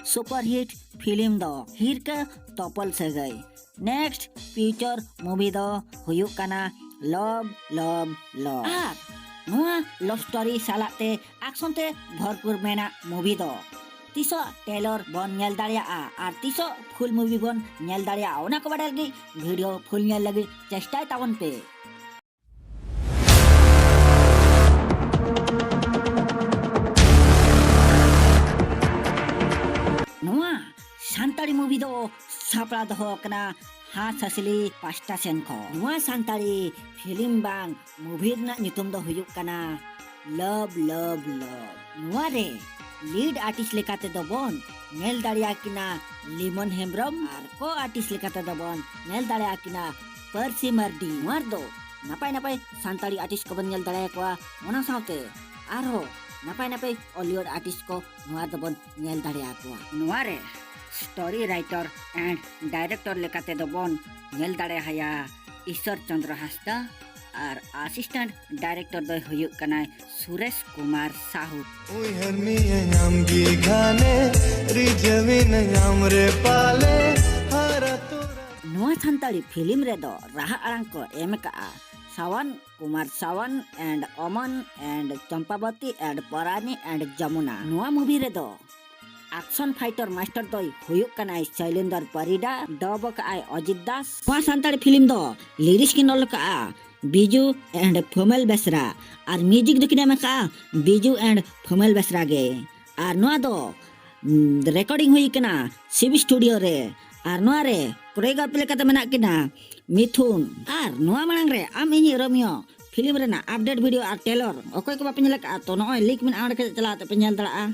Superhit film दो हीर का तोपल सगाई। नेक्स्ट फ्यूचर मूवी दो हुयुक काना लव लव लव आर नुआ लव स्टोरी सालाते एक्शन ते भरपूर मेना मूवी दो तीसो टेलर बन नेल दाड़िया आर तीसो फुल मूवी बन नेल दाड़िया ओना को बाडा लगी वीडियो फुल नेल लगी चेष्टा तावन पे। नुआ सांताड़ी मूवी दो सापड़ा दो कना हाथ हसली पास्टा सेन को नुआ सांताड़ी फिल्म बांग मूवी ना नितुम दो हुयुक काना लव लव लव नुआ रे लीड आर्टिस्ट लेकाते दो बोन नेल दाड़िया किना लिमन हेम्ब्रम आर को आर्टिस्ट लेकाते दो बोन नेल दाड़िया किना पर्सी मर्डी नुआर दो नापाय नापाय सांताड़ी आर्टिस्ट को बन नेल दाड़िया को ओना सावते आरो नापाय नापाय बॉलीवुड आर्टिस्ट को नुआर दो बन नेल दाड़िया को नुआरे स्टोरी राइटर एंड डायरेक्टर लेकाते दो बोन नेल दाड़िया हया ईश्वर चंद्र हांसदा और असिस्टेंट डायरेक्टर दो हुयुक कनाय सुरेश कुमार साहू। उइहर मिये नाम गी गाने रिजवी नाम रे पाले हरा तोरा नुआ सांताड़ी फिल्म रे दो राहा अड़ांग को एम का Sawan Kumar Sawan and Aman and Champawati and Parani and Jamuna नुआ मूवी रे दो एक्शन फाइटर मास्टर दो हुयुक कनाय शैलेंद्र परिडा डब का आय अजित दास नुआ सांताड़ी फिल्म दो लिरिक्स की नल का बीजू एंड फमेल बेसरा और म्यूजिक दुकिना में का बीजू एंड फमेल बेसरा गे और नुआ दो रिकॉर्डिंग हुई कना सीबी स्टूडियो रे और नुआ रे कोरियोग्राफी लेकाते मेना किना मिथुन और नुआ मांग रे आम इनी रोमियो फिल्म रे ना अपडेट वीडियो और टेलर ओकोय को बापे नेल का तो नय लिंक में आड़ के चला पे नेल दड़ा।